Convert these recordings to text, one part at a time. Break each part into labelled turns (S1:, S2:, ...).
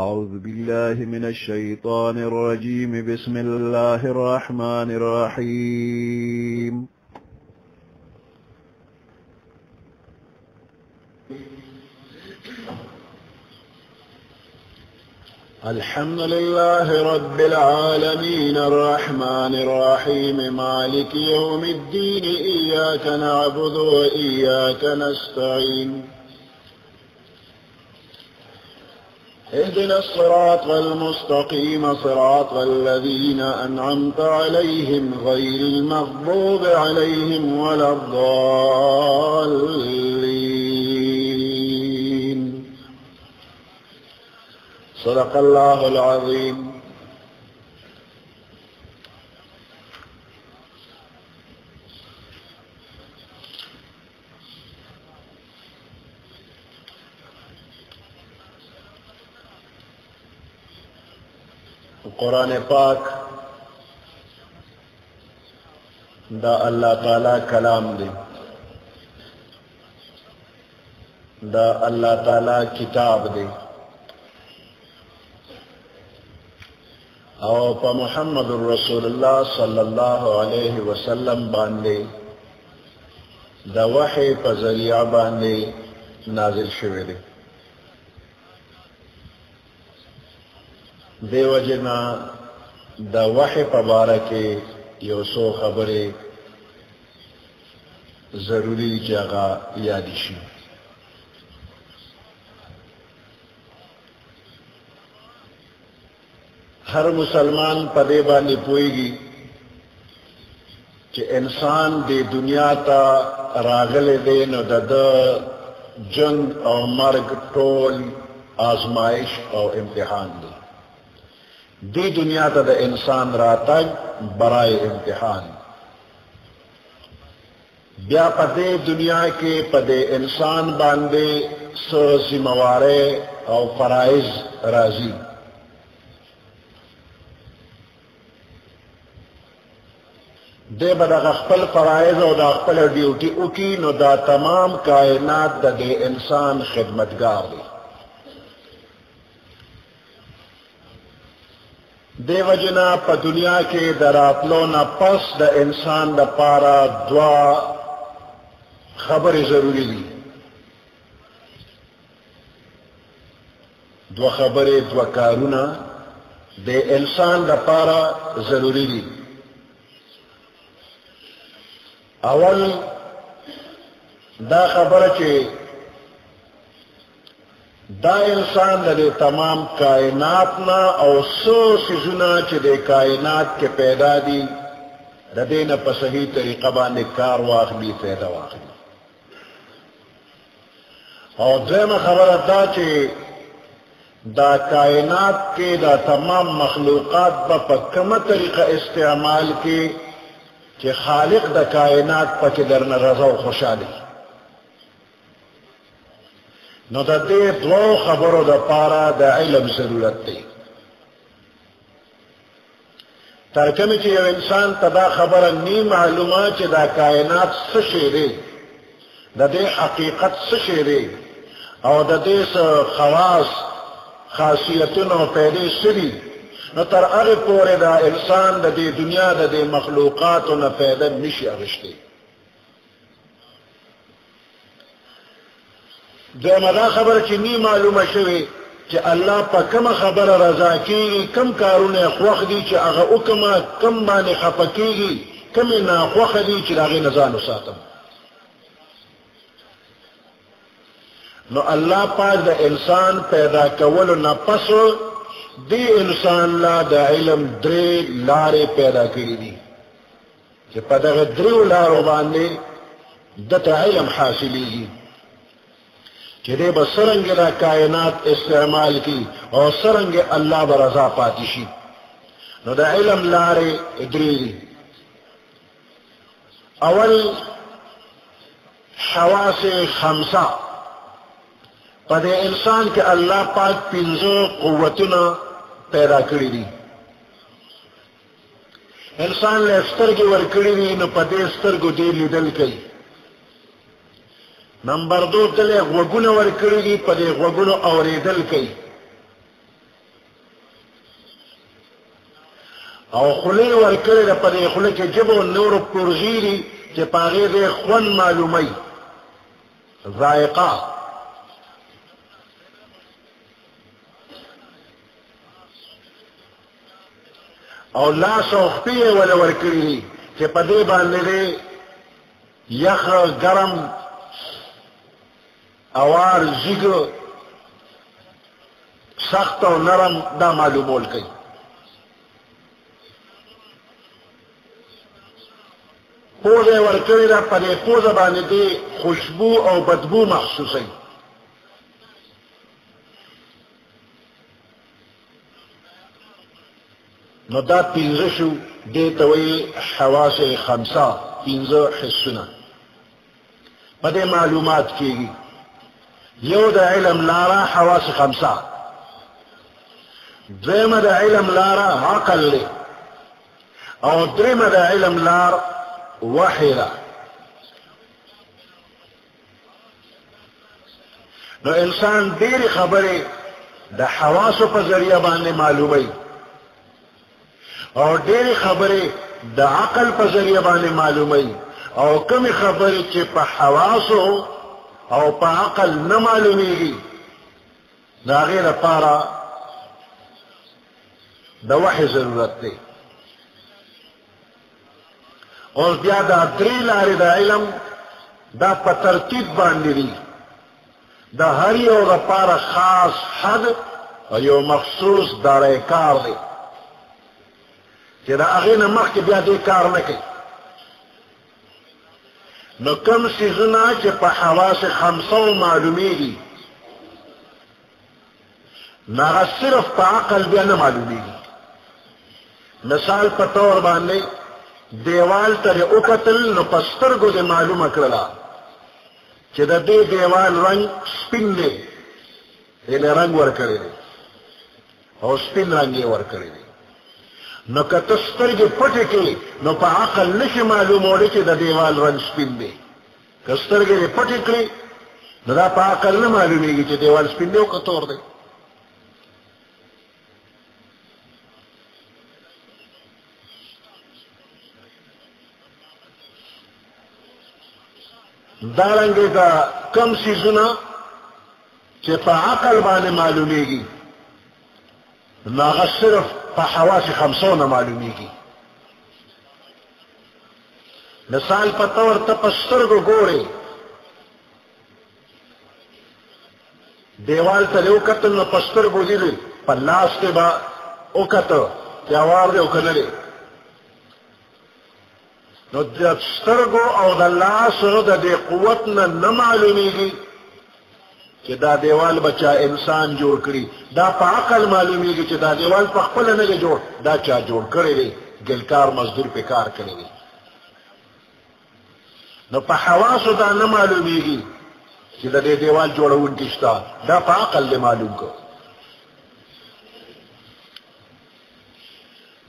S1: أعوذ بالله من الشيطان الرجيم. بسم الله الرحمن الرحيم. الحمد لله رب العالمين الرحمن الرحيم مالك يوم الدين إياك نعبد وإياك نستعين اهدنا الصراط المستقيم صراط الذين أنعمت عليهم غير المغضوب عليهم ولا الضالين. صدق الله العظيم. قرآن پاک دا اللہ تعالی کلام دے، دا اللہ تعالی کتاب دے، او پا محمد رسول اللہ صلی اللہ علیہ وسلم باندے دا وحی پا ذریعہ باندے نازل شوے دے. دے وجنا دا وحی پا بارکے یوسو خبرے ضروری جگہ یادی شی. ہر مسلمان پدے باندې پوئیگی کہ انسان دے دنیا تا راغلے دے نو دا جنگ او مرگ ٹول آزمائش او امتحان دے. دی دنیا تا دا انسان راتگ برائے امتحان، بیا پدے دنیا کے پدے انسان باندے سو ذموارے او فرائض راضی. دے بدا خپل فرائض او دا خپل ڈیوٹی اکی نو دا تمام کائنات دا دے انسان خدمتگار دی. دے وجنا پا دنیا کے دراتلو نا پس دا انسان دا پارا دعا خبر ضروری دی. دو خبر دو کارونا دے انسان دا پارا ضروری دی. اول دا خبر چے دا انسان دے تمام کائنات نا او سو سیزونا چے دے کائنات کے پیدا دی دا دینا پا صحیح طریقہ باندے کار واخلی پیدا واخلی. اور دویمہ خبر دا چے دا کائنات کے دا تمام مخلوقات با پا کم طریقہ استعمال کی کہ خالق دا کائنات پا کے درن رضا و خوشحالی. نو دا دے دو خبرو دا پارا دا علم ضرورت دی. ترکمی چی یو انسان تا دا خبر نی معلومات چی دا کائنات سشے دے، دا دے حقیقت سشے دے، او دا دے خواص خاصیتونو پیدے سری، نو تر اغی پورے دا انسان دا دے دنیا دا دے مخلوقاتو نا پیدا نشی اغشتے. جو مدا خبر چی نی معلوم شوی چی اللہ پا کم خبر رضا کی کم کارون اخوخ دی چی اغا اکما کم بانی خفکی گی کم ناخوخ دی چی اغی نزانو ساتم. نو اللہ پاک دا انسان پیدا کولو نا پسو دی انسان لا دا علم درے لارے پیدا کری دی کہ پا دا دریو لارو باندے دتا علم حاصلی گی کہ دے با سرنگ دا کائنات استعمال کی اور سرنگ اللہ برضا پاتی شی. نو دا علم لارے دری دی. اول حواس خمسہ پا دے انسان کے اللہ پاک پینزو قوتنا پیدا کری دی. انسان لے سترگی ورکڑی دی نو پا دے سترگو دے لیدل کئی. نمبر دو دلے غوگونو ورکڑی دی پا دے غوگونو اوریدل کئی. او خلی ورکړی ده په دې خوله کې ژبه نورو پرزي دي چې په هغې دې خوند معلوموي ذائقه او لاس او خپې یې وله ورکړي دي چې په دې باندې دې یخ ګرم اوار زیګ سخت او نرم دا معلومول کوي پوزه ورکړی ده په دې پوزه باندې دې خوشبو او بدبو محسوسوي نو دا پنځه شو دې ته وایي حواس خمسه پنځه حسونه په دې معلومات کېږي یو د علم لاره حواس خمسه دویمه د علم لاره عقل دی او دریمه د علم لار وحی ده نو انسان ډېرې خبرې د حواسو په ذریعه باندې معلوموي او ډېرې خبرې د عقل په ذریعه باندې معلوموي او کمې خبرې چې په حواسو او په عقل نه معلومیږي د هغې لپاره د وحی ضرورت دی اور بیا دا درې لارې د علم دا په ترتیب باندې دي د هر یو لپاره خاص حد او یو مخصوص دارای کار دی چې د هغې نه مخکې بیا دې کار نه کوي نو کوم څیزونه چې په حواس خمسو معلومیږي نو هغه صرف په عقل بیا نه معلومیږي مثال په طور باندې دیوال ته وکتل نو په سترګو دې معلومه کړله چې د دې دیوال رنګ سپین دی یعنې رنګ ورکړی دی او سپین رنګ یې ورکړی دی نو که ته سترګې پټې کړې نو په عقل نشي معلومولی چې د دیوال رنګ سپین دی که سترګې دې پټې کړې نو دا په عقل نه معلومیږي چې دیوال سپین دی او که تور دی دارنګه دا کم څیزونه چې په عقل باندې معلومیږي نو هغه صرف په حواس خمسو نه معلومیږي مثال په طور ته په سترګو ګورې دیوال ته وکتل نو په سترګو دې په لاس کې به وکته چې اوار دی او که نه دی نو د سترګو او د لاسو د دې قوت نه معلومیږي چې دا دیوال به چا انسان جوړ کړي دا په عقل معلومیږي چې دا دیوال په خپله نه دی جوړ دا چا جوړ کړی دی ګلکار مزدور پې کار کړی دی نو په حواسو دا نه معلومیږي چې د دې دیوال جوړونکي شته دا په عقل دی معلوم کړ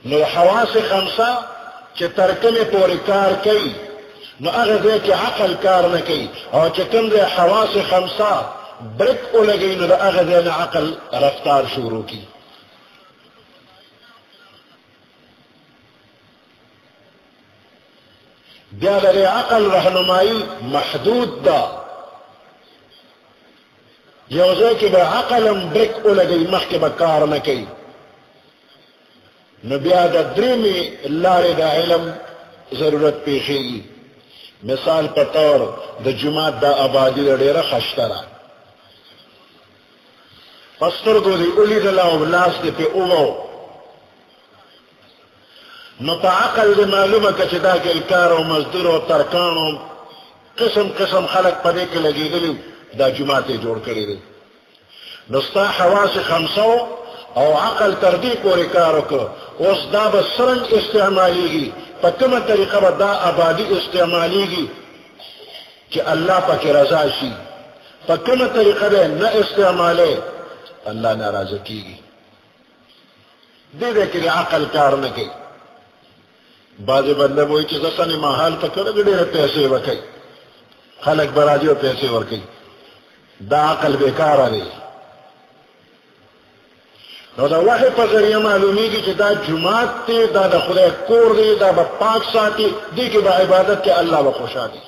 S1: نو حواس خمسه چې تر کومې پورې کار کوي نو هغه ځای کې عقل کار نه کوي او چې کوم ځای حواس خمسه برک ولګوي نو د هغه ځای نه عقل رفتار شروع کړي بیا د عقل رهنمایي محدود ده یو ځای کې به عقل هم برک ولګوي مخکې به کار نه کوي نو بیا د درېمې لارې د علم ضرورت پیښیږي مثال په طور د جومات دا آبادي د ډېره خشته ده په سترګو دې ولیدله او لاس دې پې ووو نو په عقل دې معلومه که چې دا ګلکار او مزدور او ترکان او قسم قسم خلک په دې کې لګېدلي دا جومات یې جوړ کړی دی نو ستا حواس خمسه او عقل تر دې پورې کار وکړه اوس دا به څرنګ استعمالیږي په کومه طریقه به دا آبادي استعمالیږي چې الله پکې رضا شي په کومه طریقه به نه استعمالی الله ناراضه کېږي دې دې کې عقل کار نه کوي بعضې بنده به وایي چې زه سنې مهال په کړه ډېرې پیسې وکوي خلک به راځي او پیسې ورکوي دا عقل بېکاره دی نو دا وحی په ذریعه معلومیږي چې دا جماعت دی، دا د خدای کور دی، دا به پاک ساتي، دې کې به عبادت کې الله به خوشحالي.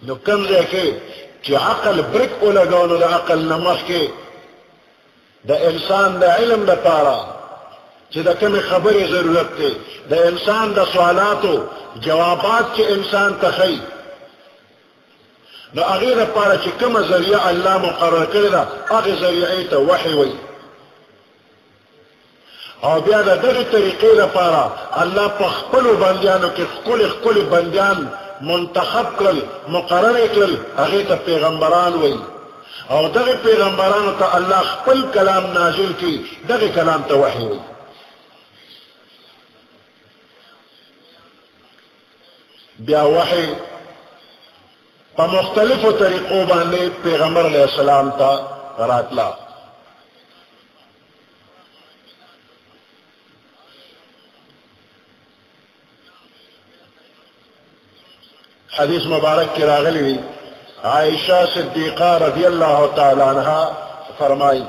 S1: نو کوم ځای کې چې عقل برک ولګاو نو د عقل نه مخکې د انسان د علم لپاره چې د کومې خبرې ضرورت دی، د انسان د سوالاتو جوابات چې انسان ته ښیي، نو هغې لپاره چې کومه ذریعه الله مقرر کړې ده هغې ذریعې ته وحی وایي. او بیا د دغې طریقې لپاره الله په خپلو بندیانو کې ښکلي بندیان منتخب کړل، مقرر یې کړل، هغې ته پیغمبران وایي. او دغې پیغمبرانو ته الله خپل کلام نازل کړي، دغې کلام ته وحی وایي. بیا وحی په مختلفو طریقو باندې پیغمبر علیہ السلام ته راتلا. حدیث مبارک کی راغلی وی عائشہ صدیقہ رضی اللہ تعالی عنہ فرمائی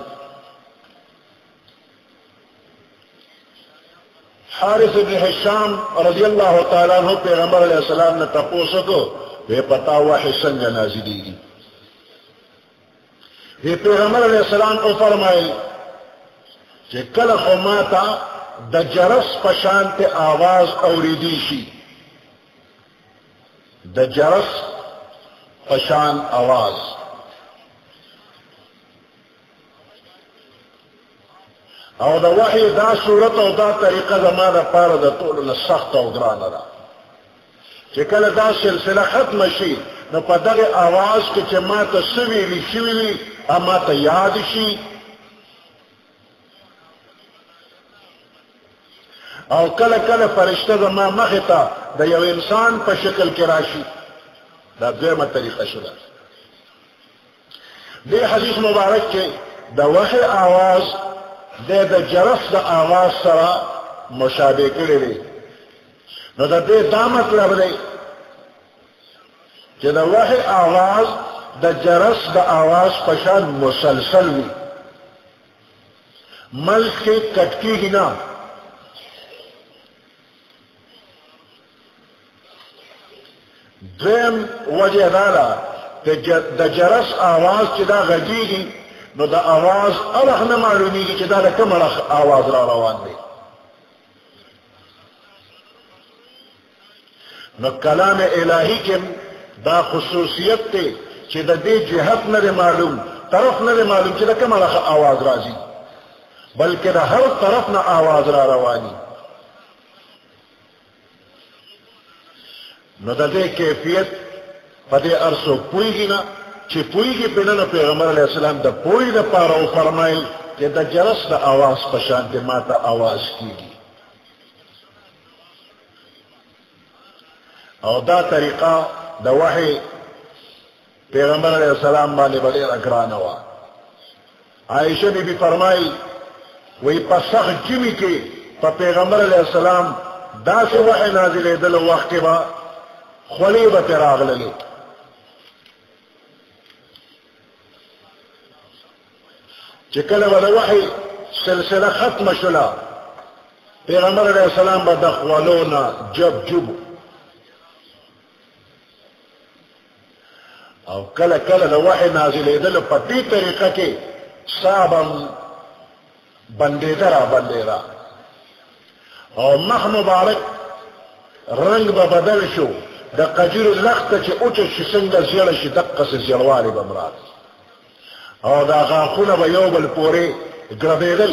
S1: حارث بن حشام رضی اللہ تعالی عنہ پیغمبر علیہ السلام نے تپوسو کو وی پتا وحی سنگ نازلی گی. وی پیغمبر علیہ السلام کو فرمائی کہ کل خماتا د جرس پشانت آواز اوریدی شی، د جرس پشان آواز، او د وحی دا صورت او دا طریقه زما د پاره د ټولو نه سخته او ګرانه ده چې کله دا سلسله ختمه شي نو په دغه آواز کې چې ما ته څه ویلي شوي وي ما ته یاد شي، او کله کله فرشته زما مخې ته د یو انسان په شکل کې راشي. دا دویمه طریقه شوه. دې حدیث مبارک کې د وحی آواز د جرس د آواز سره مشابه کړی دی. نو د دې دا مطلب دی چې د وحی آواز د جرس د آواز په شان مسلسل وي، منځ کې کټ کېږي نه. دویم وجه دا ده د جرس آواز چې دا غږیږي نو د آواز اړخ نه معلومیږي چې دا د کوم اړخ آواز را روان دی. نو کلام الهی کې دا خصوصیت دی چې د دې جهت نه معلوم، طرف نه معلوم چې د کوم اړخ آواز راځي، بلکې د هر طرف نه آواز را رواني. نو د دې کیفیت په دې ارسو پوهیږي نه چې پوهیږي په نه پیغمبر علیه السلام د پوهې لپاره وفرمایل چې د جرس د آواز په شان د ماته آواز کیږي. او دا طریقه د وحی پیغمبر علیه السلام باندې ډېره ګرانه وه. عائشہ بیبي فرمایل وی په سخت ژمي کې په پیغمبر علیه السلام داسې وحی نازلېدلو وخت کې به خولې به پرې راغللې. چې کله به د وحی سلسله ختمه شوله پیغمبر علیه السلام به د خولو نه جب جب، او کله کله د وحی نازلېدلو په دې طریقه کې ساه به بندېده را بندېده، او مخ مبارک رنگ به بدل شو، د قجرو لخته چې اوچه شي څنګه زیړه شي دقسې زیړوالی به م راغی، او دا غاښونه به یو بل پورې ګربېدل،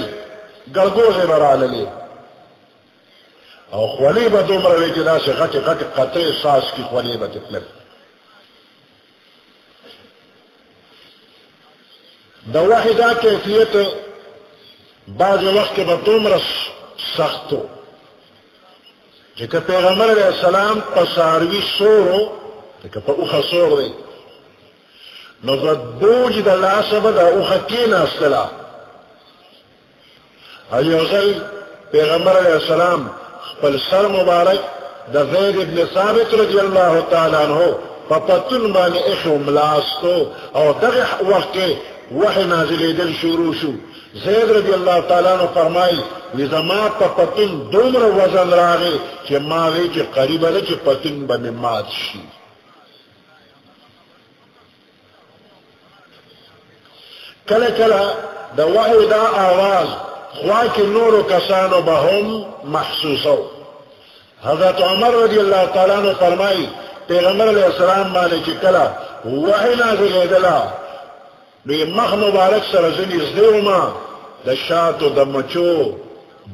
S1: ګړګوزې به راللې، او خولې به دومره وې چې داسې غټې غټې قطرې ساس کې خولې به تتلل. د وحی دا کیفیت بعض وخت کې به دومره سخت و چې که پیغمبر علیه السلام په څاروي سورو لکه په اوښه سور دی نو د بوج د لاسه به دا اوښه کېناستله، او یو ځل پیغمبر علیه السلام خپل سر مبارک د زید ابن ثابت رضی الله تعالی عنه په پتون باندې ایښو ملاستو، او دغه وخت کې وحی نازلی دل شروع شو. زید رضی اللہ تعالیٰ عنہ فرمائی وی زما پا پتن دومر وزن راغی چی ماوی چی قریب ہے چی پتن بمی مات شی. کل کلا دا وحی دا آواز خواہ کی نور و کسانو بہم محسوسو. حضرت عمر رضی اللہ تعالیٰ عنہ فرمائی پیغمبر علیہ السلام مانے چی کلا وحی نازلی دلا نوی مخ مبارک سرزنی زدیو ما دا شاتو دا مچو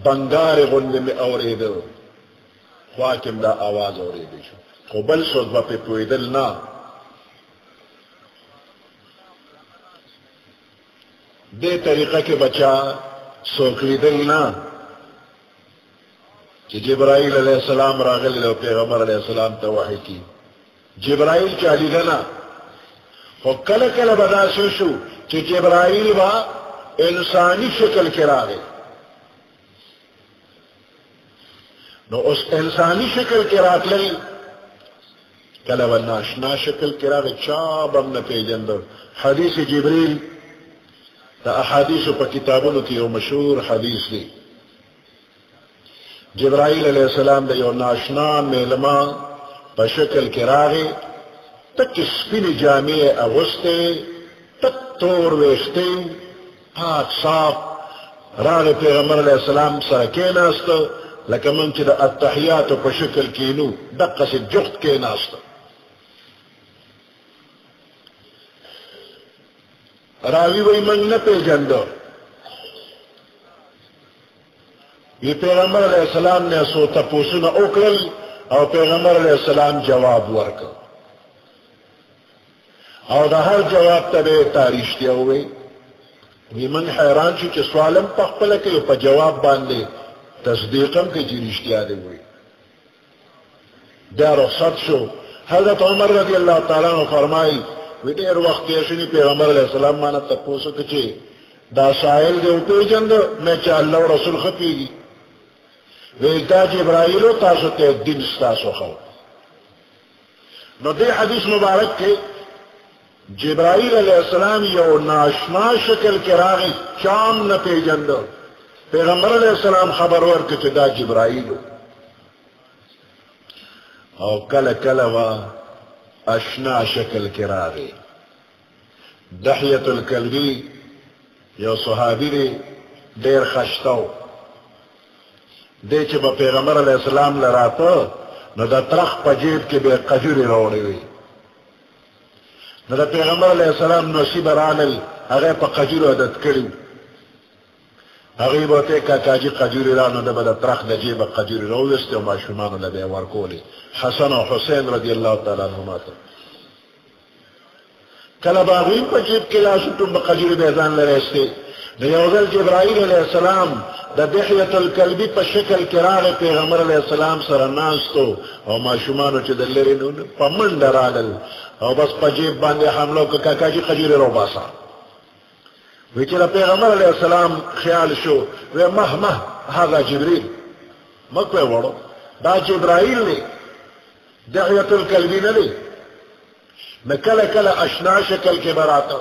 S1: بنگار غند میں اوریدو خواکم دا آواز اوریدو شو. خو بل سوز با پی پویدل نا. دے طریقہ کے بچا سوکلیدل نا کہ جبرائیل علیہ السلام راغل لے پیغمبر علیہ السلام تا وحی کی. جبرائیل چالی دنا خو کل کل بدا سوشو کہ جبرائیل با انسانی شکل کے راغے. نو اس انسانی شکل کے راگ لئی کل با ناشنا شکل کے راغے چاب ہم نپی جندر. حدیث جبریل تا احادیث پا کتابونو کی یو مشہور حدیث دی. جبرائیل علیہ السلام دا یو ناشنا میلما پا شکل کے راغے تک سپین جامع اغسطے تک تور ویشتے پاک صاف راغ پیغمبر علیہ السلام سرکے ناستا لکہ من چی دا التحیات پا شکل کینو دقا سے جخت کے ناستا. راوی وی منگ نپے جندو یہ پیغمبر علیہ السلام نے سو تپوسنا اکرل اور پیغمبر علیہ السلام جواب ورکا اور دا ہر جواب تبے تاریخ کیا ہوئے. یہ من حیران شو کہ سوالم پخپل کے پا جواب باندے تصدیقم کے جریش کیا دے ہوئے. دا رخصت شو. حضرت عمر رضی اللہ تعالیٰ عنہ فرمائی وی دیر وقت ایسنی پیغمبر علیہ السلام مانا تپوسو کچے دا سائل دے اوپے جند میں چا اللہ و رسول خطی گی وی دا جبرائیلو تاسو تے دن ستاسو خو. نو دے حدیث مبارک کے جبرائیل علیہ السلام یو ناشنا شکل کے راغی چام نہ پی جند پیغمبر علیہ السلام خبر ورک چے دا جبرائیلو. او کل کل وا اشنا شکل کے راغی. دحیت الکلبی یو صحابی دے دیر خشتاو دے چے با پیغمبر علیہ السلام لراتا نو دا ترخ پا جیب کے بے قجوری روڑی ہوئی. نو دا پیغمبر علیہ السلام نصیب رانل اگر پا قجور عدد کریو اگر بوتے کاکاجی قجوری رانو دا با ترخ دا جیب قجوری رویستے و ما شمانو دا بے ورکولی. حسن و حسین رضی اللہ تعالیٰ عنہما تا کلا باغیم پا جیب کے لاسو تم با قجوری بیزان لرستے. نیوزل جبرائیل علیہ السلام دا دحیت الکلبی پا شکل کراغ پیغمبر علیہ السلام سرناستو او ما شمانو چی دلرینو پا من درالل او بس پا جیب باندے حملو که کاکاجی قجوری رو باسا. وی چی پیغمبر علیہ السلام خیال شو وی مہ هذا جبریل مکوے وڑو دا جبرائیل نے دحیت الکلبی نلے نکل کل اشنا شکل کے براتا.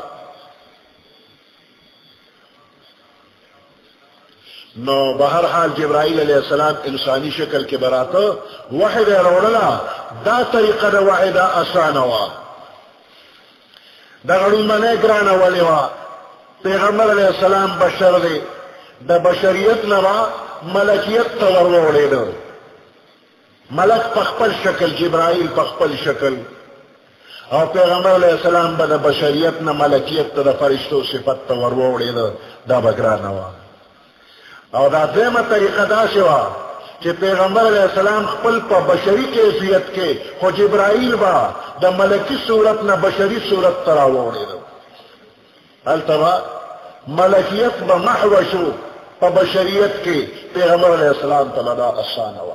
S1: نو بہرحال جبرائیل علیہ السلام انسانی شکل کے براتا وحید روڑلا دا طریقہ دا وحید آسانوا دا غڑو منے گرانا ولیوا. پیغمبر علیہ السلام بشر دے دا بشریت نوا ملکیت تورولے دا ملک پخپل شکل جبرائیل پخپل شکل اور پیغمبر علیہ السلام با دا بشریت نا ملکیت دا فرشتو صفت تورولے دا بگرانوا. اور دا دیمہ طریقہ دا شوا کہ پیغمبر علیہ السلام خپل پا بشری کیفیت کے خو جبرائیل با دا ملکی صورت نا بشری صورت تراوڑے دا التبا ملکیت با محوشو پا بشریت کے پیغمبر علیہ السلام تلدا آسانوا.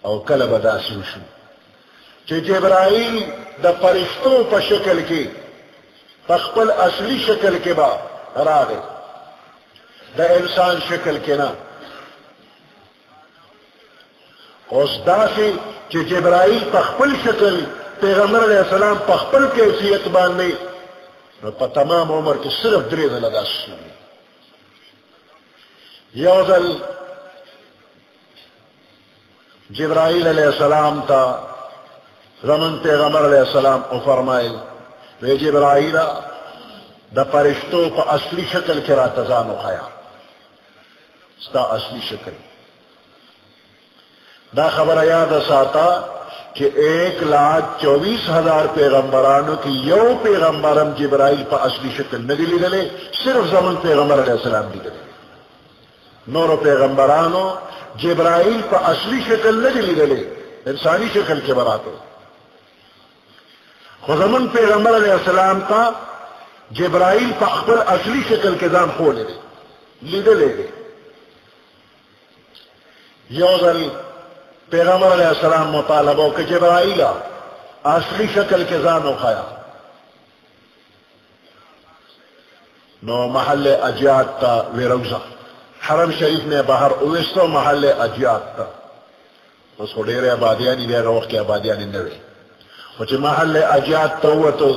S1: او کل بدا سوشو کہ جبرائیل دا فرشتوں پا شکل کی تخپل اصلی شکل کے با راغے دا انسان شکل کے نا اس دا سے کہ جبرائیل تخپل شکل پیغمبر علیہ السلام پخپل کیفیت باندې نو په تمام عمر کې صرف 3 ځله دا سني. یو ځل جبرائیل علیہ السلام تا زمن پیغمبر علیہ السلام او فرمائل وی جبرائیل دا فرشتو پا اصلی شکل کی راتزانو خیا ستا اصلی شکل. دا خبر یاد ساتا کہ 1,24,000 پیغمبرانوں کی یو پیغمبرم جبرائیل پا اصلی شکل نہ لی دلے صرف زمن پیغمبر علیہ السلام دی دلے. نورو پیغمبرانوں جبرائیل پا اصلی شکل نہ لی دلے انسانی شکل کے براتو. خزمن پیغمبر علیہ السلام کا جبرائیل پا اخبر اصلی شکل کے دام کھولے دے لیدے لے دے. یوزل پیغمبر علیہ السلام مطالبہ کہ جبرائیل اصلی شکل کے زانو خیا نو محل اجیات تا ویروزہ حرم شریف میں باہر اویستو محل اجیات تا اس کو دیر آبادیانی بیگا وقت آبادیانی نوے وچی محل اجیات تاوتو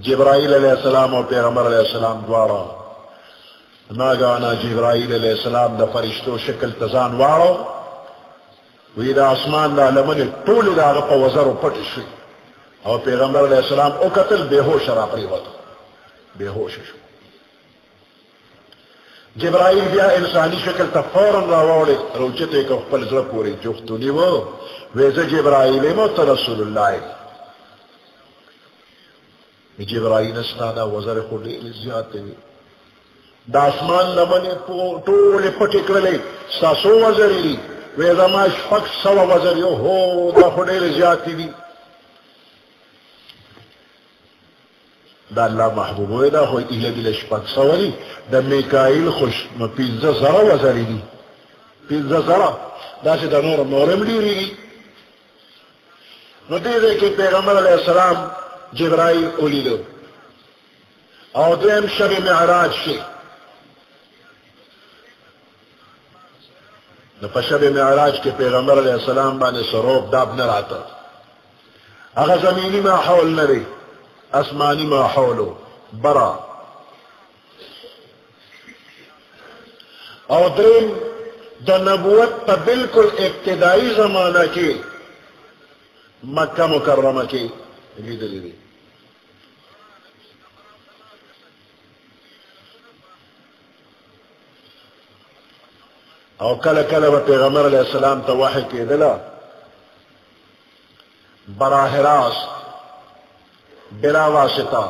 S1: جبرائیل علیہ السلام اور پیغمبر علیہ السلام دوارا ناگانا جبرائیل علیہ السلام دا فرشتو شکل تزان وارو وی دا اسمان دا لمن طول دا غپا وزر و پٹ شوی اور پیغمبر علیہ السلام او قتل بے ہوش را پریواتو بے ہوش شو. جبرائیل بیا انسانی شکل تا فوراً راوڑے روچتے کہ خپل زر پوری جفتو نیو ویزا جبرائیل موت رسول اللہ جبرائیل استادا وزر خودی زیادتے ہوئی دا اسمان لمن طول پٹ اکرلے ساسو وزری لی ویزا ما شفق سوا وزریو ہو دا خودی زیادتی دی دا اللہ محبوب ہوئے دا خوئی ایلے دل شفق سوری دا میکائیل خوش پینزا زرا وزری دی پینزا زرا دا سے دا نورم لیری دی نو دے کہ پیغمبر علیہ السلام جبرائیل اولی لو او دویم شب معراج شی نو پا شب معراج کے پیغمبر علیہ السلام بانے سروب داب نراتا اگا زمینی ماحول نرے اسمانی ماحولو برا او درین دا نبوت پا بالکل ابتدائی زمانہ کے مکہ مکرمہ کے لیدلی او کل کل و پیغمبر علیہ السلام تا وحی کے دلا براہ راست بلا واسطہ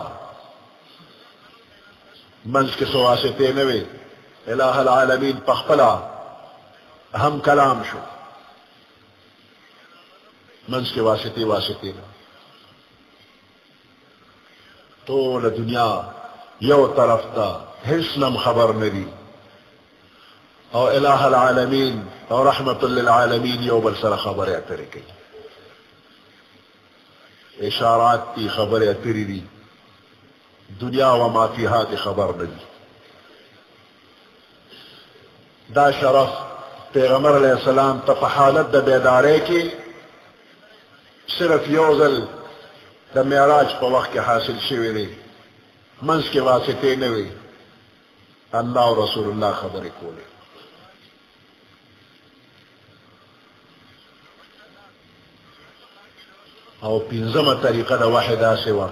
S1: منز کے سو واسطے نوے الہ العالمین پخپلا ہم کلام شو منز کے واسطے طول دنیا یو طرف تا حسنم خبر ندی او الہ العالمین او رحمت للعالمین یو بل سر خبر اعتری کی اشارات کی خبر اعتری دی دنیا و ما فیہا کی خبر ندی. دا شرف پیغمبر علیہ السلام تا حالت دا بیدارے کی صرف یوزل دا معراج پا وقت کے حاصل شوی دی منز کے واسطے نوی اللہ و رسول اللہ خبر کولے. او پینزم طریقہ دا واحدہ سوا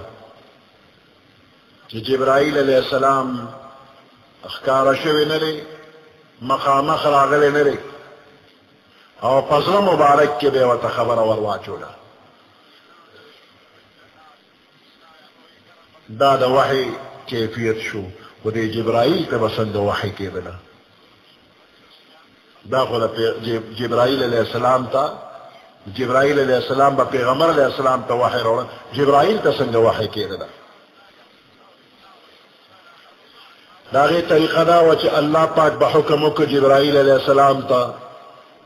S1: کہ جبرائیل علیہ السلام اخکار شوی نرے مقام خراغلے نرے او پزر مبارک کے بے وطا خبر وروا چولا دا دا وحی کیفیت شو و دے جبرائیل پہ بسند وحی کے بنا دا خود جبرائیل علیہ السلام تا جبرائیل علیہ السلام با پیغمبر علیہ السلام تا وحی روڑا جبرائیل تا سنگ وحی کے بنا دا غی طریقہ دا وچ اللہ پاک بحکمو کو جبرائیل علیہ السلام تا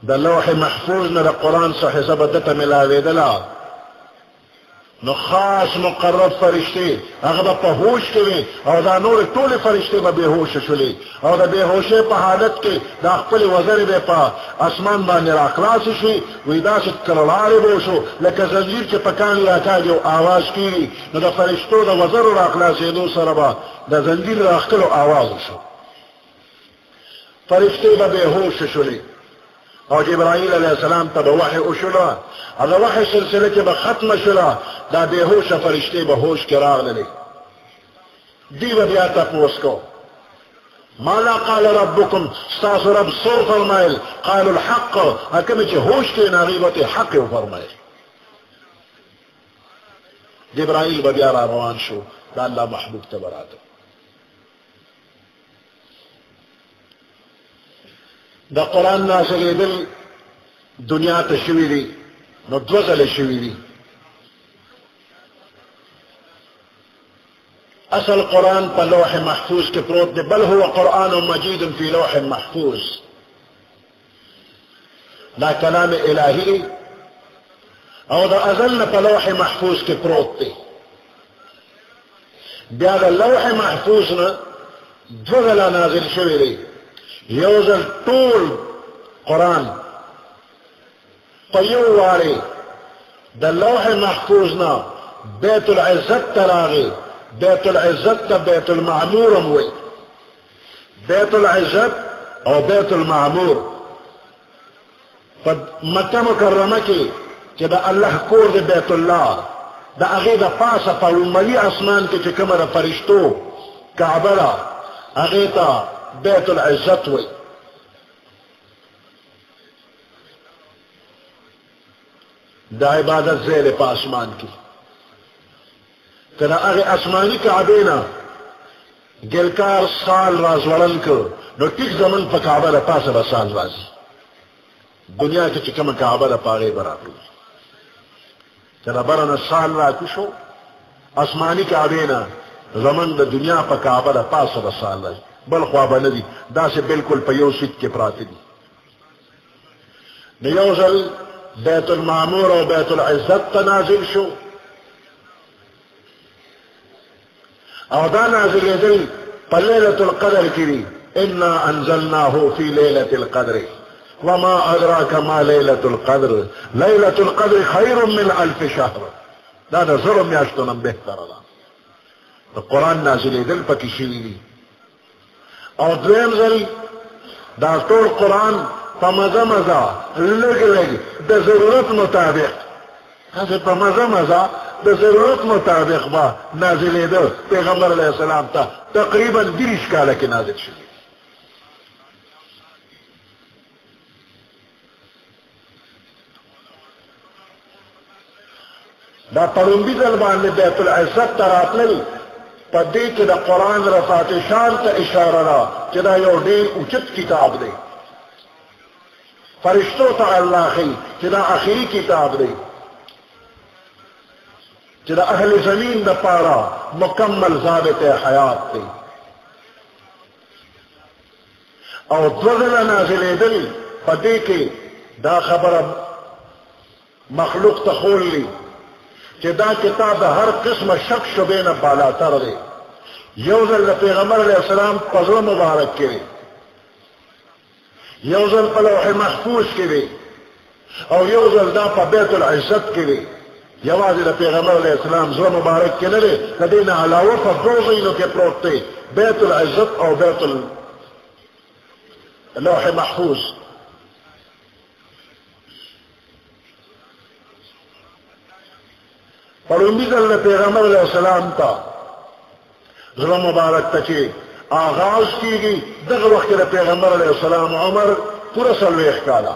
S1: دا لوح محفوظ نا دا قرآن صحیح سبتتا ملاوے دلا نو خاص مقرب فرشتے اگر پا ہوش کے اور دا نور طول فرشتے با بے ہوش شلے اور دا بے ہوشے پا حالت کے دا اقبل وزر بے پا اسمان با نراقلاس شوی ویدا سے کرلارے بوشو لکہ زنجیر کے پکانی راکا جو آواز کی نو دا فرشتو دا وزر راقلاس دو سربا دا زنجیر راقلو آواز شو فرشتے با بے ہوش شلے اور جبرائیل علیہ السلام تب وحی اشلا اگر وحی سلسلے کے با ختم شلا دا بے ہوش فرشتے با ہوش کے راغ لے دی با بیاتا پوس کو مالا قال ربکم ستاس رب سو فرمائل قال الحق حکم چے ہوش کے ناغیبت حق فرمائل جبرائیل با بیارا روان شو دا اللہ محبوب تبراتا دا قرآن ناسگی دل دنیا تشوی دی نو دوزل شوی دی اصل قرآن پا لوح محفوظ کے پروت دی بل هو قرآن مجید فی لوح محفوظ دا کلام الہی او دا ازل پا لوح محفوظ کے پروت دی بیا دا لوح محفوظ نا دوزل نازل شوی دی یوزل طول قرآن قیو واری دا لوح محفوظنا بیت العزت تراغی بیت العزت تا بیت المعمور اموی بیت العزت او بیت المعمور مکہ مکرمہ کی کہ دا اللہ کور دا بیت اللہ دا اغی دا پاسا پا ملی اسمان کی چکم دا فرشتو کعبرہ اغی تا بیت العزت ہوئی دا عبادت زیر پا اسمان کی کنا اگر اسمانی کعبینا گلکار سال راز ورن کر نو ٹک زمن پا کعبہ دا پاس با سال رازی دنیا کی چکم کعبہ دا پاگے برابر کنا برنا سال را کشو اسمانی کعبینا زمن دا دنیا پا کعبہ دا پاس با سال رازی بل خوابہ ندی دا سے بالکل پیو سید کے پراتے دی نیوزل بیت المعمور و بیت العزت تنازل شو او دا نازل دل پا لیلت القدر کری انا انزلناہو فی لیلت القدر وما ادراک ما لیلت القدر لیلت القدر خیر من الف شہر دا دا ظلم یاشتنم بہتر دا قرآن نازل دل پا کشیوی دی اور دویم ذری دا طول قرآن پا مزا مزا لگ لگ دا ضرورت مطابق پا مزا مزا دا ضرورت مطابق با نازل دا پیغمبر علیہ السلام تا تقریبا 20 کالا کی نازل شدی دا پرنبی دلبان نے بیت العزت ترات لگی پا دے کہ دا قرآن رفات شان تا اشارہ را کہ دا یو دیر اچت کتاب دے فرشتوں تا اللہ خی کہ دا آخری کتاب دے کہ دا اہل زمین دا پارا مکمل ضابط حیات دے اور دوزل نازل دل پا دے کہ دا خبر مخلوق تخول لی کہ دا کتاب دا ہر قسم شک شبین بالا تر دے یوزل دا پیغمبر علیہ السلام پزل مبارک کے یوزل پا لوح محفوظ کے دے اور یوزل دا پا بیت العزت کے دے یوازی دا پیغمبر علیہ السلام زل مبارک کے لے لدینا علاوہ پا دو زینوں کے پروتے بیت العزت اور بیت لوح محفوظ اور امید اللہ پیغمبر علیہ السلام تا ظلم مبارک تچے آغاز کی گئی دغ وقت دا پیغمبر علیہ السلام عمر پورا سلویخ کالا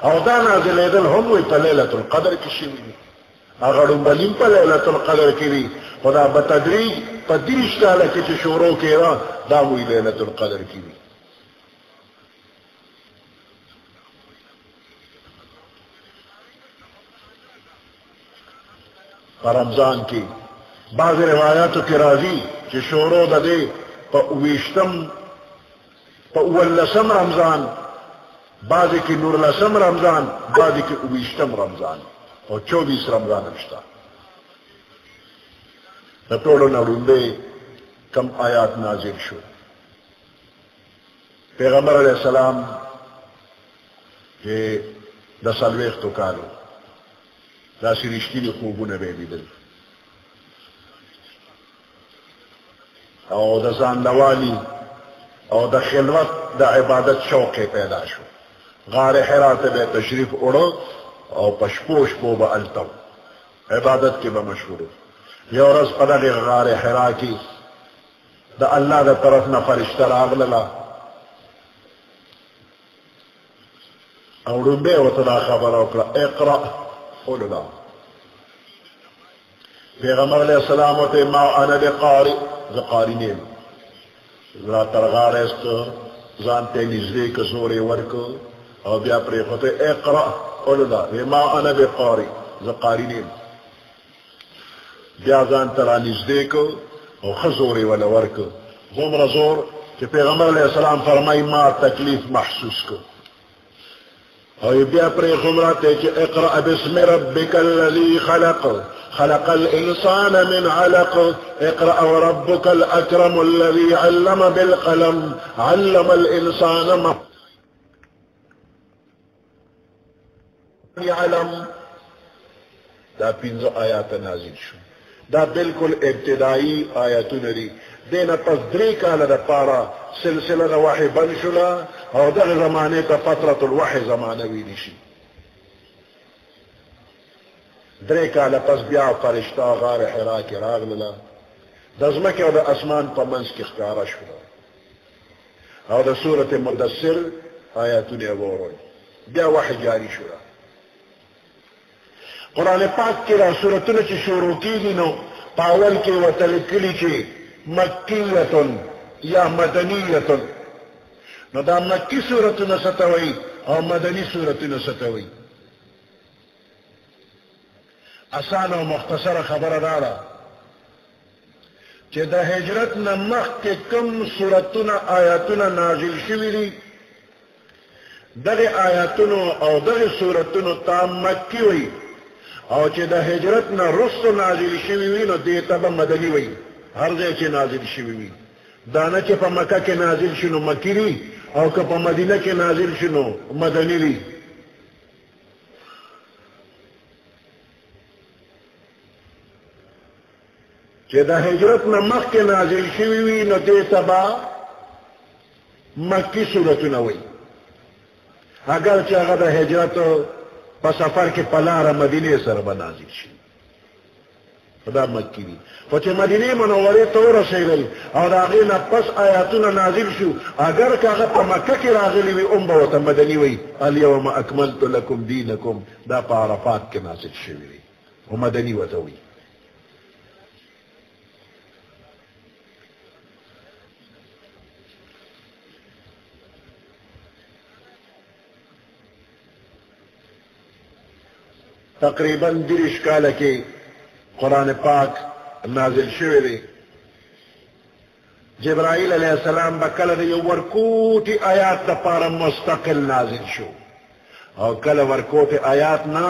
S1: او دا نازل دل ہم وی پا لیلت القدر کشی ہوئی اگر بلیم پا لیلت القدر کی خدا بتدریج پا 20 کالا کچھ شوروں کے را دا ہوئی لیلت القدر کی بھی رمضان کی بعض روایاتو کی راضی کہ شورو دا دے پا اویشتم پا اولسم رمضان بعض کی نور لسم رمضان بعض کی اویشتم رمضان اور 24 رمضان اشتا نٹوڑو نڑندے کم آیات نازل شو پیغمبر علیہ السلام کہ دا سلویختو کالو دا سی رشتینی خوبونه بے لیدل او دا زاندوالی او دا خلوت دا عبادت شوق پیدا شو غار حرات بے تشریف اڑو او پشپوش بو با التو عبادت کی با مشہور یو رز پدغ غار حرا کی دا اللہ دا طرف نا فرشتہ راغللا او رنبے وطلا خبر اوکلا اقرأ قولنا پیغمبر علیہ السلام وطے ما انا بقاری زقاری نیم ذرا ترغار است زانتے نزدے کسوری ورکو او بیا پریخوتے اقرأ قولنا ما انا بقاری زقاری نیم بیا زان ترا نزدے کو او خزوری ولا ورکو زمر زور کہ پیغمبر علیہ السلام فرمائی ما تکلیف محسوس کو اور یہ بیا پر خمراتے کہ اقرأ باسم ربک الذی خلق خلق الانسان من علق اقرأ وربک الاکرم الذی علم بالقلم علم الانسان ما يعلم دا پینزو آیات نازل شو دا بالکل ابتدائی آیاتون دی دینا پس دری کالا دا پارا سلسلہ دا وحی بن شلا اور دا زمانے تا فترت الوحی زمانہ ویدی شی دری کالا پس بیا فرشتہ غار حرا کی راغ للا دزمکی او دا اسمان پا منس کی اختیارا شلا اور دا سورت مدثر آیاتون ابوروی بیا وحی جاری شلا قرآن پاک کی را سورتون چی شروع کی گی نو پاول کی و تلکلی چی مکیتن یا مدنیتن نو دا مکی سورتون ستوئی او مدنی سورتون ستوئی آسان و مختصر خبر دارا چی دا ہجرت نمخ کے کم سورتون آیاتون نازل شوی دی در آیاتون او در سورتون تام مکی ہوئی او چې د هجرت نه رسو نازل شوی وي نو دې ته به مدني وي هر ځای چې نازل شوی وي دا نه چې په مکه کې نازل شي نو مکي وي او که په مدینه کې نازل شي نو مدني وي چې د هجرت نه مخکې نازل شوی وي نو دې ته به مکي سورتونه وي اگر چې هغه د هجرت پا سفر کے پلار مدینے سر بنازل شی خدا مکی دی وچے مدینے منورے تو رسیدل اور آغینا پس آیاتون نازل شو اگر کاغا پا مکہ کی راغلی وی امبوتا مدنی وی الیوم اکملت لکم دینکم دا پا عرفات کے نازل شوی وی و مدنی وتوی تقریباً درش کالا کے قرآن پاک نازل شوی دی جبرائیل علیہ السلام بکل دی ورکوٹی آیات دا پارا مستقل نازل شو او کل ورکوٹی آیات نا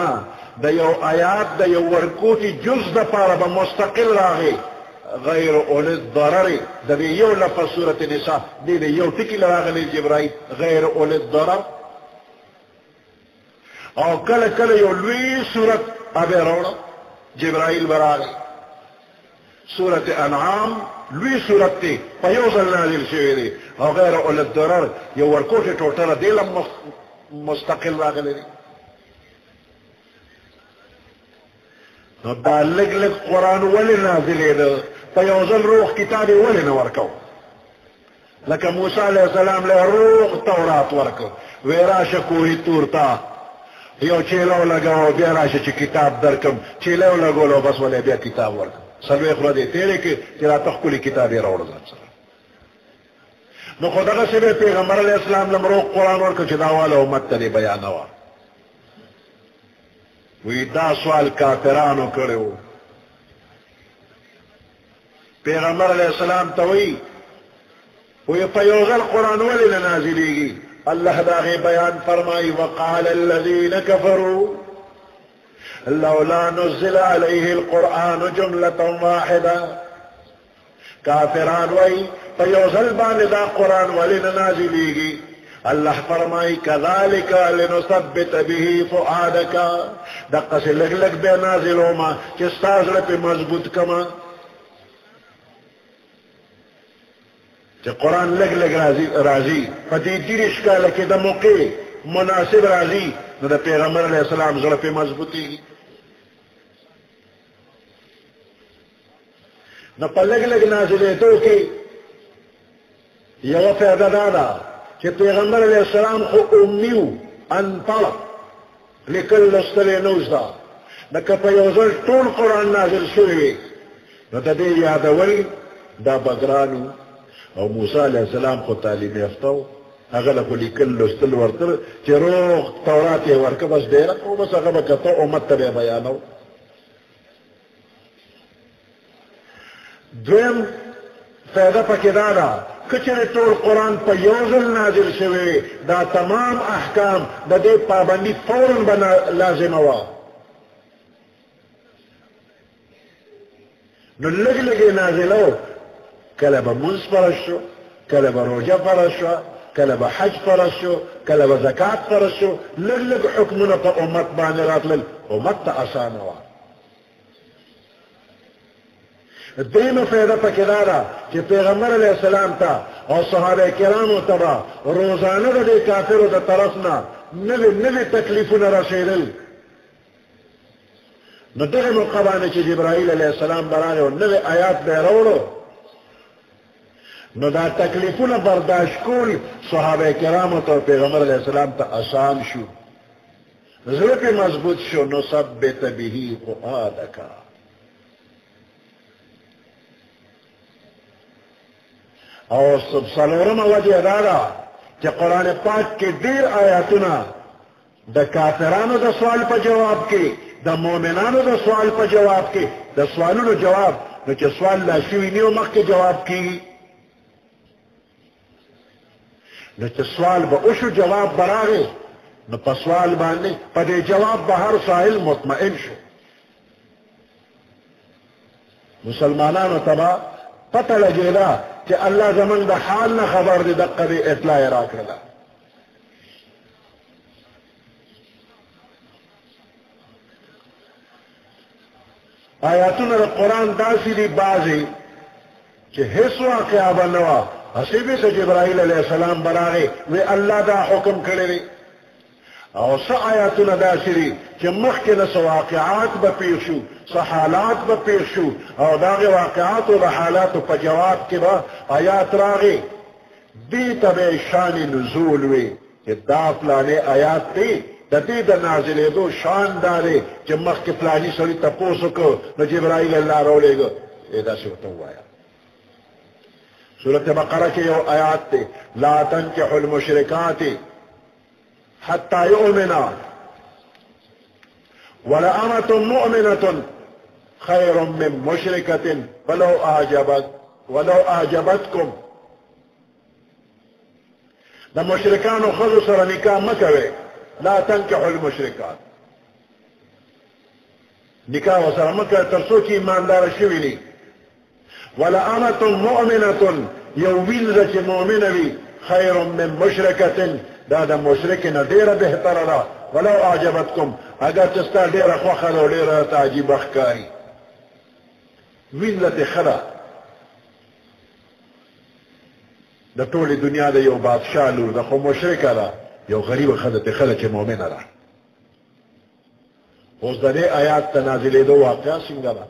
S1: دا یو آیات دا یو ورکوٹی جز دا پارا با مستقل راغی غیر اولد ضرر دا دی یو لفظ سورت نساء دی یو تکی لراغلی جبرائیل غیر اولد ضرر او کل کل یو لوی سورت ابی روڑا جبرائیل براغی سورت انعام لوی سورت تی پیوزل نازل شوی دی او غیر اولد ضرر یو ورکوٹ ٹوٹل دیلم مستقل راغلی دی دا لگ لگ قرآن ولی نازلی دی پیوزل روح کتابی ولی نورکو لکه موسیٰ علیہ السلام لے روح تورات ورکو ویراش کوہی تورتا یو چیلو لگاو بیا راشه چې کتاب درکم چیلو لگولو بس ولی بیا کتاب ورکم سلوی خورده تیره که تیرا تخکولی کتابی راوڑ زن سر نو خودگا سبی پیغمبر علیہ السلام لمروق قرآن ورکو چی داوالا امت تلی بیانوا وی دا سوال کافرانو کرو پیغمبر علیہ السلام توی وی فیوغل قرآن ولی نازلی گی اللہ داغی بیان فرمائی وقال الذین کفروا لولا نزل عليه القرآن جملة واحدة کافران وی پیوزل باندې دا قرآن ولی نازلیږي اللہ فرمائی کذالک لنثبت به فؤادک دقس لگ لگ بے نازلو ما چستا زړه په مضبوط کما چې قرآن لگ لگ راضی پدې دیرش کاله کې د موقع مناسب راضی نو د پیغمبر علیہ السلام زړه په مضبوطی نو په لگ لگ نازلې تو کې یو فائدہ دادا کہ پیغمبر علیہ السلام خو امیو ان طلب لکل لستل نوزدا نکا پا یوزل طول قرآن نازل شوئے نو تا دے یادولی دا بگرانو او موسیٰ علیہ السلام خو تعلیم یافتاو اغلا خو لکل لستل ورطر چی روغ توراتی ورکا بس دے رکھو بس اغلا کتا امت تبع بیانو دویم فائدہ پاکی دادا کچر طول قرآن پا یوزل نازل شوئے دا تمام احکام دا دے پابندی فوراً بنا لازم ہوا نو لگ لگے نازل ہو کل با منز فرش شو کل با روجہ فرش شو کل با حج فرش شو کل با زکاة فرش شو لگ لگ حکمنا پا امت بانے رات لل امت تا آسان ہوا دینو فائدہ پکدارا کہ پیغمبر علیہ السلام تا اور صحابہ کرامو تبا روزانہ دا دے کافرو دا طرفنا نوی تکلیفونا رسیدل نو دغه موقعبانی چی جبرائیل علیہ السلام برانے و نوی آیات بے روڑو نو دا تکلیفونا برداشت کول صحابہ کرامو تا پیغمبر علیہ السلام تا آسان شو ضرور پی مضبوط شو نثبت به فؤادک اور سلورم وجہ دادا کہ قرآن پاک کے دیر آیاتنا دا کافرانو دا سوال پا جواب کے دا مومنانو دا سوال پا جواب کے دا سوالو دا جواب نو چا سوال لاشوی نیو مخ کے جواب کی نو چا سوال با اشو جواب براغے نو پا سوال باندے پا دے جواب با ہر سائل مطمئن شو مسلمانانو تبا پتہ لگے دا کہ اللہ زمن دا حال نہ خبر دے دقا دے اطلاع راک رلا آیاتون دا قرآن داسی دی بازی کہ حس واقعہ بنوا حسیبی سے جبرائیل علیہ السلام براغے وی اللہ دا حکم کرے دی اور سا آیاتون داسی دی کہ مخی نس واقعات با پیشو سا حالات با پیشو اور داغی واقعات و حالات پا جواب کے با آیات راغی دی تب شان نزول وی کہ دا فلانے آیات دی دا دی دا نازلے دو شان دارے کہ مخی فلانی سوری تپوسو کو نو جبرائیل اللہ رو لے گا ایدہ سے ہوتا ہوا آیا سورت بقرہ کے یو آیات تے لا تنکحوا المشرکات حتی یؤمنا ولأمة مؤمنة خير من مشركة ولو أعجبتكم دا مشرکان و خذ سر نکاح مکوے لا تنکحوا المشرکات نکاح و سر مکوے ترسو کی ایماندار شوی نی ولأمة مؤمنة یوویل رچ مؤمنوی خیر من مشرکة دا مشرکن دیر بہتر را ولو اعجبتکم اگر چستا دیر خوخر و دیر تعجیب اخکاری ویلت خلا دا طول دنیا دا یو بادشاہ لور دا خو مشرک را یو غریب خدت خلا چه مومن را اس دا دے آیات تنازلے دو واقعہ سنگا را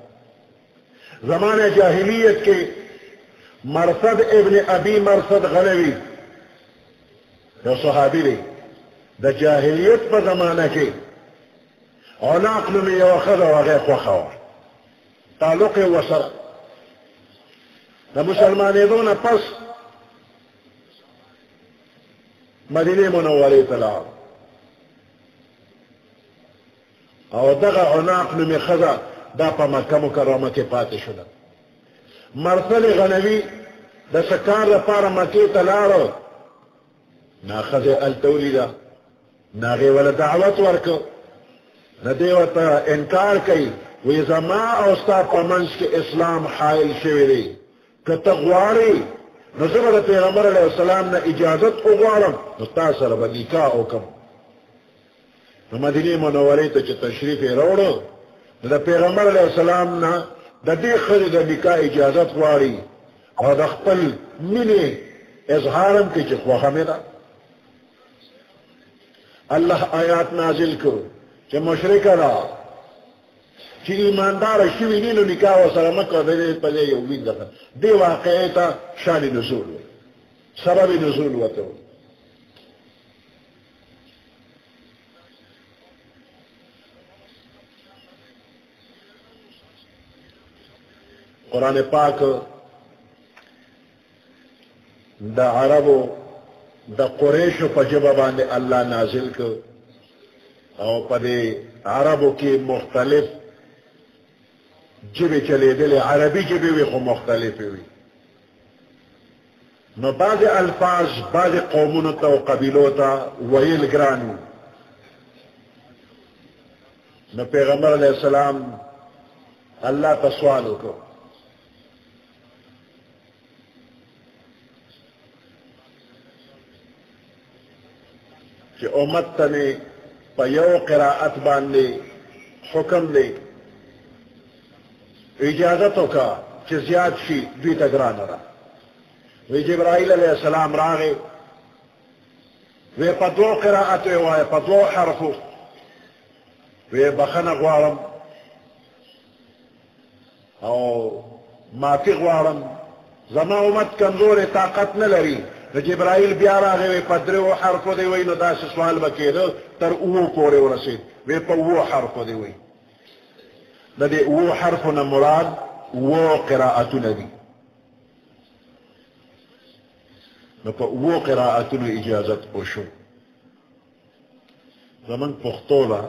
S1: زمان جاہلیت کے مرصد ابن ابی مرصد غنوی یو صحابی لی دا جاہلیت پا زمانہ کے عناق نمی یو خدا وغیر خوخوا تعلق وسر دا مسلمانی دون پس مدینی منوری طلاب او دغا عناق نمی خدا دا پا مکہ مکرمہ کے پاتے شدن مرسل غنوی دا سکار دا پارا مکی تلارو نا خز التولی دا نا غیول دعوت ورکو ندیوتا انکار کئی وی زما اوستا پمنس کے اسلام حائل شویری کتغواری نزبر پیغمبر علیہ السلام نا اجازت اغوارم نتاثر با نکاح اوکم مدینی منوری تا چه تشریف روڑو دا پیغمبر علیہ السلام نا دا دی خرد نکاح اجازت واری اور دا خپل منی اظہارم کی چه خواہ میرا اللہ آیات نازل کرو چه مشرک را چه ایماندار شوی نینو نکاح و سلامت و دیده پده یومین دخل دی واقعی تا شان نزول و سبب نزول و تو قرآن پاک دا عربو دا قریشو پا جبابان اللہ نازل کر او پا دے عربو کی مختلف جبی چلے دلے عربی جبی وی خو مختلف وی نو بعض الفاظ بعض قومونو تا و قبیلو تا ویل گرانو نو پیغمبر علیہ السلام اللہ تا سوالو کو کہ امت تنے پا یو قراءت باندے حکم دے اجازتوں کا کہ زیاد شی دوی تگران را وی جبرائیل علیہ السلام راغے وی پا دو قراءت وی پا دو حرفو وی بخن غوارم او مافی غوارم زما امت کمزور طاقت نلری جبرائیل بیارا گئے وی پدرے و حرفو دے وی نو دا سوال بکی دو تر اوو پورے و رسید وی پا اوو حرفو دے وی دا دے اوو حرفو نمراد اوو قراءتو ندی نو پا اوو قراءتو نو اجازت پوشو زمن پختو لا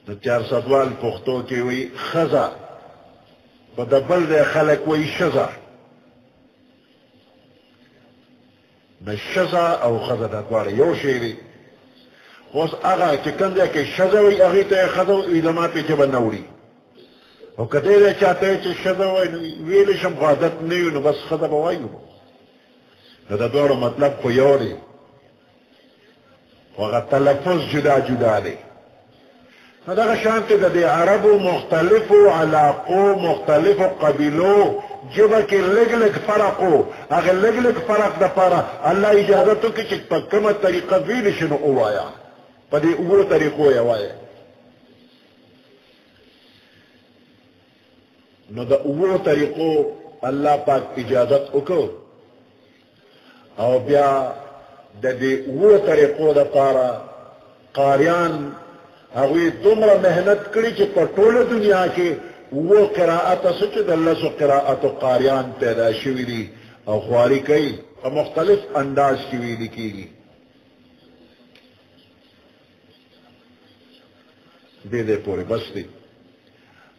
S1: نو 400 پختو کی وی خزا پا دبل دے خلق وی شزا نہ شزا او خزا دا دوارے یو شیری خوص آغا چی کم دیا کہ شزا وی اغی تا خزا وی دما پی چی بناوری او کدے دے چاہتے ہیں چی شزا وی ویلشم غادت نیو نو بس خزا بوائی نو دا دوارو مطلب کو یوری وغا تلفظ جدا جدا دے نو دا شانتی دا دے عربو مختلفو علاقو مختلفو قبیلو جبا کی لگ لگ فرقو اگر لگ لگ فرق دا پارا اللہ اجازتو کی چک پا کم طریقہ ویلشنو اوایا پا دی اوو طریقو یوایا نو دا اوو طریقو اللہ پاک اجازت اکو او بیا دا دی اوو طریقو دا پارا قاریان اگوی دمرا محنت کری چی پا طول دنیا کے وہ قراءت سچ دلس و قراءت و قاریان پیدا شوی دی او خواری کئی مختلف انداز کی وی لکی گی دے دے پورے بس دی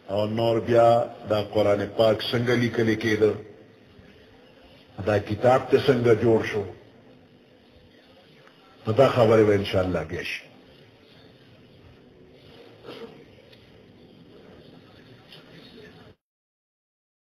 S1: اور نور بیا دا قرآن پاک سنگا لکلی کے دا کتاب تے سنگا جوڑ شو دا خبر ہے انشاءاللہ بیش